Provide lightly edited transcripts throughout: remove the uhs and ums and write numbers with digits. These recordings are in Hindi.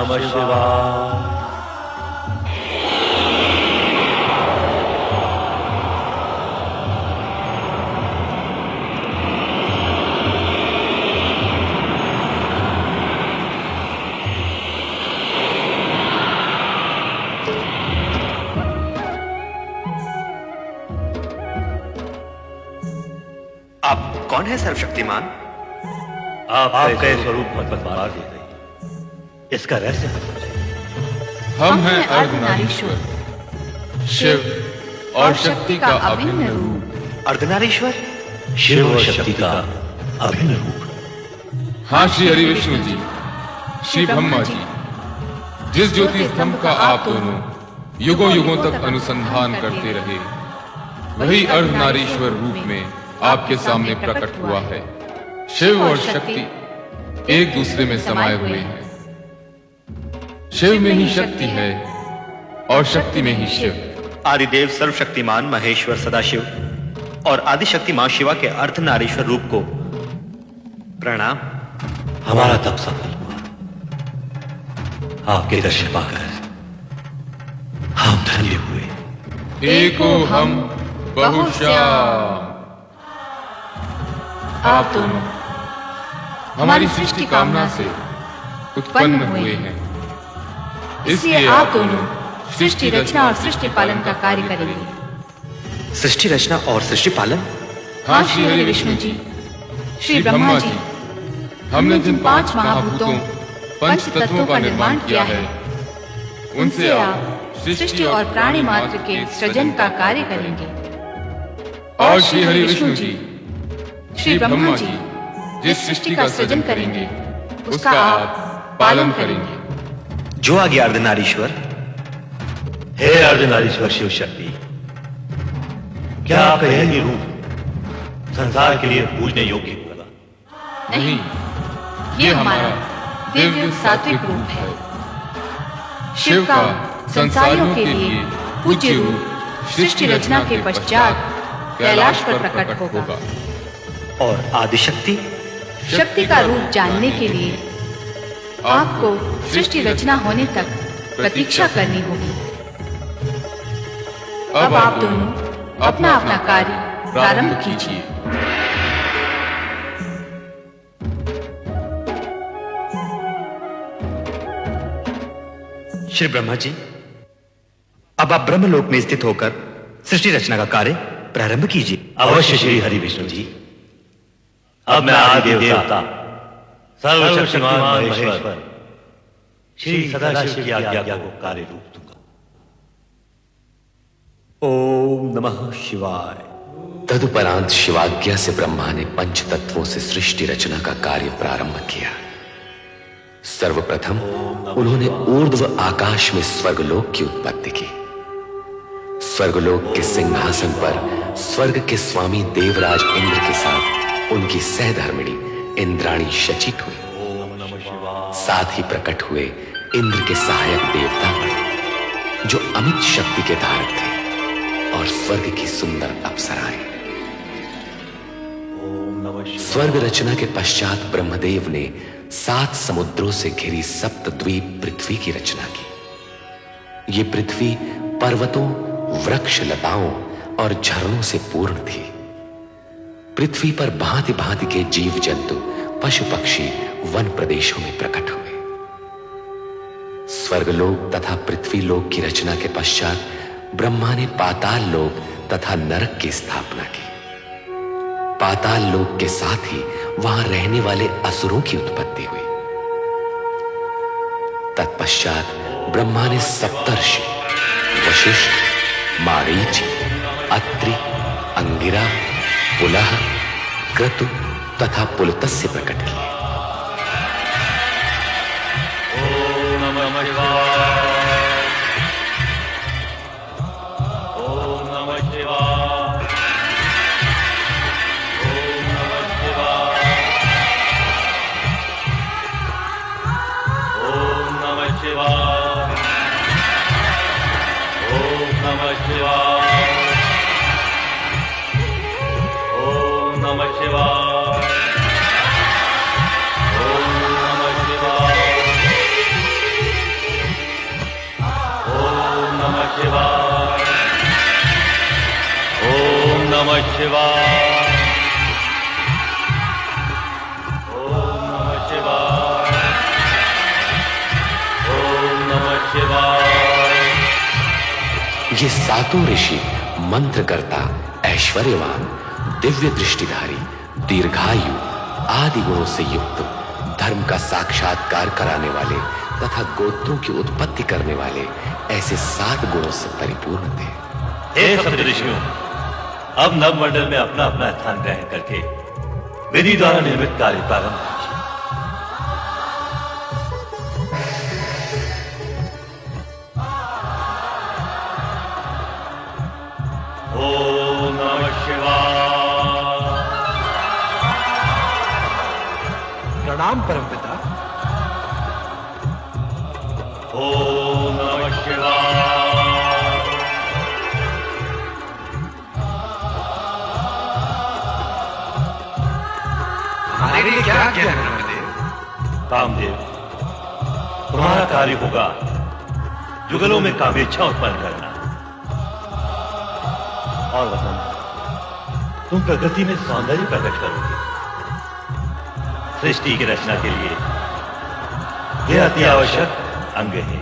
नमः शिवाय। आप कौन है सर्वशक्तिमान? आपका स्वरूप बता दे गई, इसका रहस्य बताइए। हम हैं अर्धनारीश्वर, शिव और शक्ति का अभिन्न रूप। अर्धनारीश्वर? शिव और शक्ति का अभिन्न रूप। हाँ श्री हरि विष्णु जी, श्री ब्रह्मा जी, जिस ज्योति स्तंभ का आप दोनों युगों युगों तक अनुसंधान करते रहे, वही अर्धनारीश्वर रूप में आपके सामने प्रकट हुआ है। शिव और शक्ति एक दूसरे में समाये हुए हैं। शिव में ही शक्ति है और शक्ति में ही शिव। आदिदेव सर्वशक्तिमान महेश्वर सदाशिव और आदिशक्ति मां शिवा के अर्धनारीश्वर रूप को प्रणाम। हमारा तप सफल हुआ, आपके दर्शन पाकर हम धन्य हुए। एको हम बहुश्याम। आप दोनों हमारी सृष्टि कामना से उत्पन्न हुए हैं, इसलिए आप दोनों सृष्टि रचना और सृष्टि पालन का कार्य करेंगे। सृष्टि रचना और सृष्टि पालन? हाँ श्री हरि विष्णु जी, श्री ब्रह्मा जी, हमने जिन 5 महाभूतों पंच तत्वों का निर्माण किया है, उनसे आप सृष्टि और प्राणी मात्र के सृजन का कार्य करेंगे। और श्री हरि विष्णु जी, श्री ब्रह्मा जी जिस सृष्टि का सृजन करेंगे, उसका आप पालन करेंगे। जो आ गया अर्धनारीश्वर। हे अर्धनारीश्वर शिव शक्ति, क्या आपका यही रूप संसार के लिए पूजने योग्य होगा? नहीं, ये हमारा दिव्य सात्विक रूप है। शिव का संसारियों के लिए पूज्य रूप सृष्टि रचना के पश्चात कैलाश पर प्रकट होगा। और आदिशक्ति? शक्ति का रूप जानने के लिए आपको सृष्टि रचना होने तक प्रतीक्षा करनी होगी। अब आप दोनों अपना अपना कार्य प्रारंभ कीजिए। श्री ब्रह्मा जी, अब आप ब्रह्मलोक में स्थित होकर सृष्टि रचना का कार्य प्रारंभ कीजिए। अवश्य श्री हरि विष्णु जी। अब मैं आदि देवता सर्वशक्तिमान महेश्वर श्री सदाशिव की आज्ञा को कार्य रूप दूंगा। ओम नमः शिवाय। तदुपरांत शिवाज्ञा से ब्रह्मा ने पंच तत्वों से सृष्टि रचना का कार्य प्रारंभ किया। सर्वप्रथम उन्होंने ऊर्ध्व आकाश में स्वर्गलोक की उत्पत्ति की। स्वर्गलोक के सिंहासन पर स्वर्ग के स्वामी देवराज इंद्र के साथ उनकी सहधर्मिणी इंद्राणी शचित हुई। साथ ही प्रकट हुए इंद्र के सहायक देवता गण, जो अमित शक्ति के धारक थे, और स्वर्ग की सुंदर अप्सराएं। स्वर्ग रचना के पश्चात ब्रह्मदेव ने 7 समुद्रों से घिरी सप्तद्वीप पृथ्वी की रचना की। ये पृथ्वी पर्वतों, वृक्ष, लताओं और झरनों से पूर्ण थी। पृथ्वी पर भांति भांति के जीव जंतु, पशु पक्षी वन प्रदेशों में प्रकट हुए। स्वर्गलोक तथा पृथ्वी लोक की रचना के पश्चात ब्रह्मा ने पाताल लोक तथा नरक की स्थापना की। पाताल लोक के साथ ही वहां रहने वाले असुरों की उत्पत्ति हुई। तत्पश्चात ब्रह्मा ने सप्तर्षि वशिष्ठ, मारीच, अत्रि, अंगिरा, पुलह, क्रतु तथा पुलत्स्य प्रकट किए। ओम नमः शिवाय। ओम नमः शिवाय। ओम नमः शिवाय। ओम नमः शिवाय। ओम नमः शिवाय। ओम नमः शिवाय। ओम नमः शिवाय। नमः शिवाय। ओम नमः शिवाय। ओम नमः शिवाय। ये सातों ऋषि मंत्रकर्ता, ऐश्वर्यवान, दिव्य दृष्टिधारी, दीर्घायु आदि गुणों से युक्त, धर्म का साक्षात्कार कराने वाले तथा गोत्रों की उत्पत्ति करने वाले ऐसे 7 गुणों से परिपूर्ण थे। हे सप्तऋषियों, अब नवमंडल में अपना अपना स्थान ग्रहण करके विधि द्वारा निर्मित कार्य प्रारंभ कीजिए। ओम नमः शिवाय। प्रणाम परमपिता। ओम नमः शिवाय। हमारे लिए क्या आज्ञा है ब्रह्मदेव? कामदेव, तुम्हारा कार्य होगा युगलों में कामेच्छा उत्पन्न करना, और वतन तुम प्रकृति में सौंदर्य प्रकट करोगे। सृष्टि की रचना के लिए यह अति आवश्यक अंग है।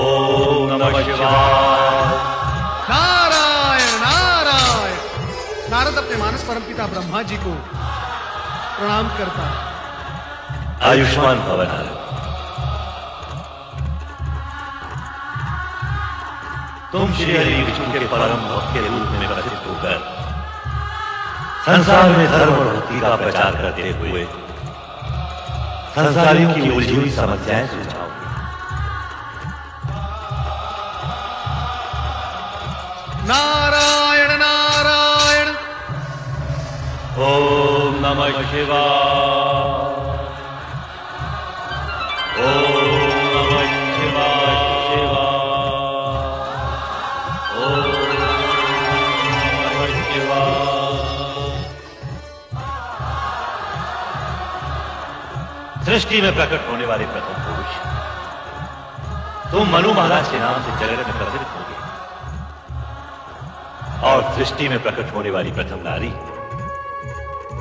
ओम नमः शिवाय। नारायण नारायण। नारद अपने मानस परमपिता ब्रह्मा जी को प्रणाम करता है। आयुष्मान भव नारद। तुम श्री हरि विष्णु के परम भक्त के रूप में प्रसिद्ध होकर संसार में धर्म और भक्ति का प्रचार करते हुए संसारियों की उलझी हुई समस्याएं सुलझाओगे। नारायण नारायण। ओम नमः शिवाय। ओम नमः शिवाय शिवाय। ओम नमः शिवाय। सृष्टि में प्रकट होने वाले प्रथम पुरुष तुम मनु महाराज के नाम से जगत में प्रसिद्ध होगे, और सृष्टि में प्रकट होने वाली प्रथम नारी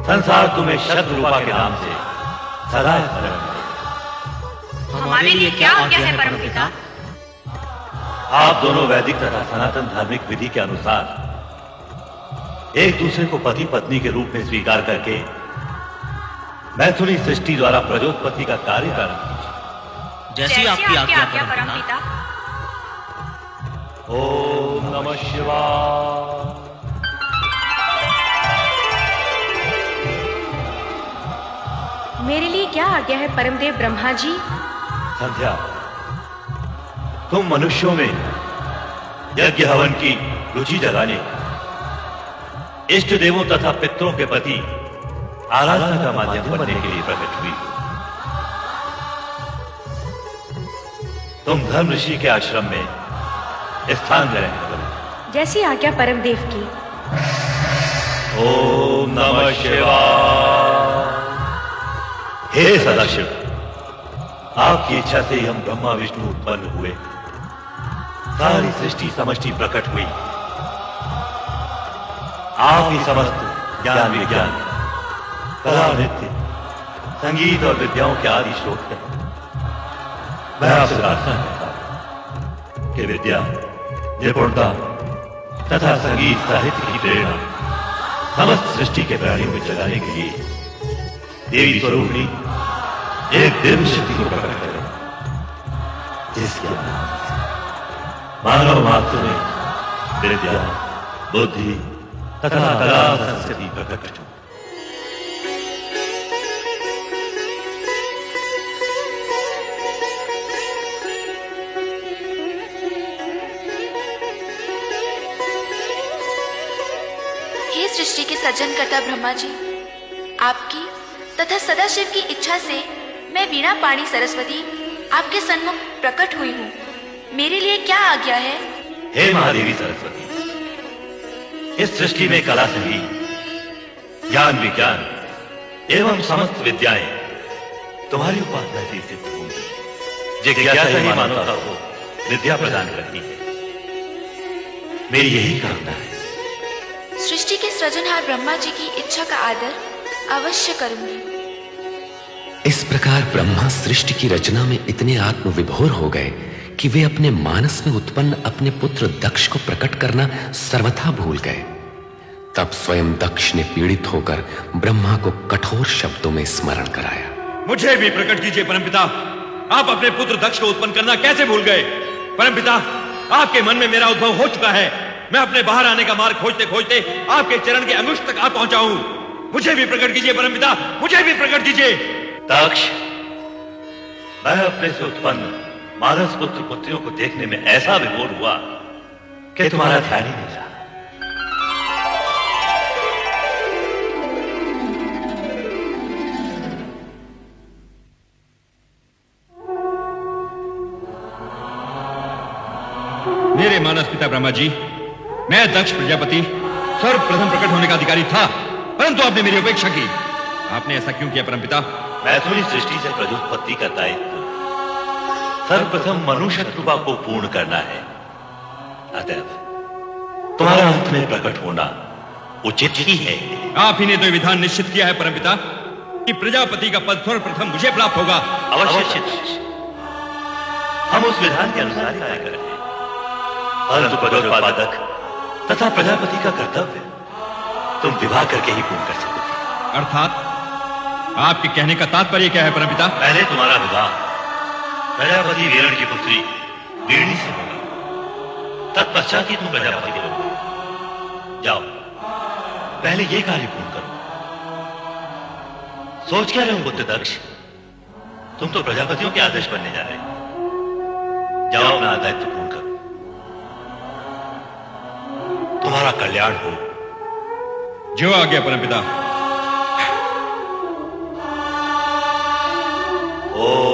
संसार तुम्हें शत्रुपा के नाम से सदा स्मरण करेगा। हमारे लिए क्या आज्ञा है परमपिता? आप दोनों वैदिक तथा सनातन धार्मिक विधि के अनुसार एक दूसरे को पति पत्नी के रूप में स्वीकार करके मैथुनी सृष्टि द्वारा प्रजोत्पत्ति का कार्य प्रारंभ कीजिए। जैसी आपकी आज्ञा परमपिता। ओम नमः शिवाय। मेरे लिए क्या आज्ञा है परमदेव ब्रह्मा जी? संध्या, तुम मनुष्यों में यज्ञ हवन की रुचि जगाने, इष्ट देवों तथा पितरों के प्रति आराधना का माध्यम बनने के लिए प्रकट हुई। तुम धर्म ऋषि के आश्रम में स्थान ग्रहण करो। जैसी आज्ञा परमदेव की। ओम नमः शिवाय। हे सदाशिव, आपकी इच्छा से ही हम ब्रह्मा विष्णु उत्पन्न हुए, सारी सृष्टि समष्टि प्रकट हुई। आप ही समस्त ज्ञान विज्ञान, कला नृत्य, संगीत और विद्याओं के आदि स्रोत हैं। मैं आपसे प्रार्थना करता हूं कि विद्या, निपुणता तथा संगीत साहित्य की प्रेरणा समस्त सृष्टि के प्राणियों में जगाने के लिए देवी स्वरूपणी एक दिव्य शक्ति को प्रकट करें, जिसके नाम से मानव मात्र में विद्या, बुद्धि तथा कला संस्कृति प्रकट हो। हे सृष्टि के सृजनकर्ता ब्रह्मा जी, आपकी तथा सदाशिव की इच्छा से मैं वीणा पाणी सरस्वती आपके सन्मुख प्रकट हुई हूँ। मेरे लिए क्या आज्ञा है? हे महादेवी सरस्वती, इस सृष्टि में कला, संगीत, ज्ञान विज्ञान एवं समस्त विद्याएं तुम्हारी उपासना से सिद्ध होंगी। जिज्ञासा ही मानवता को विद्या प्रदान करती है। मेरी यही कामना है। सृष्टि के सृजनहार ब्रह्मा जी की इच्छा का आदर अवश्य करूंगी। इस प्रकार ब्रह्मा सृष्टि की रचना में इतने आत्मविभोर हो गए कि वे अपने मानस में उत्पन्न अपने पुत्र दक्ष को प्रकट करना सर्वथा भूल गए। तब स्वयं दक्ष ने पीड़ित होकर ब्रह्मा को कठोर शब्दों में स्मरण कराया। मुझे भी प्रकट कीजिए परमपिता। आप अपने पुत्र दक्ष को उत्पन्न करना कैसे भूल गए? परमपिता, आपके मन में मेरा उद्भव हो चुका है। मैं अपने बाहर आने का मार्ग खोजते खोजते आपके चरण के अंगुष्ठ तक आ पहुंचा हूं। मुझे भी प्रकट कीजिए परमपिता, मुझे भी प्रकट कीजिए। दक्ष, मैं अपने से उत्पन्न मानस पुत्र पुत्रियों को देखने में ऐसा विभोर हुआ कि तुम्हारा ध्यान ही नहीं रहा। मेरे मानस पिता ब्रह्मा जी, मैं दक्ष प्रजापति सर्वप्रथम प्रकट होने का अधिकारी था, परंतु आपने मेरी उपेक्षा की। आपने ऐसा क्यों किया परमपिता? मैथुनी सृष्टि से प्रजोत्पत्ति का दायित्व सर्वप्रथम मनुष्य कृपा को पूर्ण करना है। अतएव तुम्हारा अंत में प्रकट होना उचित ही है। आप ही ने तो विधान निश्चित किया है परमपिता कि प्रजापति का पद सर्वप्रथम मुझे प्राप्त होगा। अवश्य हम उस विधान के अनुसार ही कार्य करें। परंतु पदोत्पादक तथा प्रजापति का कर्तव्य तुम विवाह करके ही पूर्ण कर सकते। अर्थात आपके कहने का तात्पर्य क्या है परमपिता? पहले तुम्हारा विवाह प्रजापति वीरण की पुत्री वीरणी से होगा, तत्पश्चात ही तुम प्रजापति बनोगे। जाओ, पहले ये कार्य पूर्ण करो। सोच क्या रहे हो बुद्ध दक्ष? तुम तो प्रजापतियों के आदर्श बनने जा रहे हो। जाओ, अपना दायित्व पूर्ण करो। तुम्हारा कल्याण हो। जो आ गया परमपिता। ओ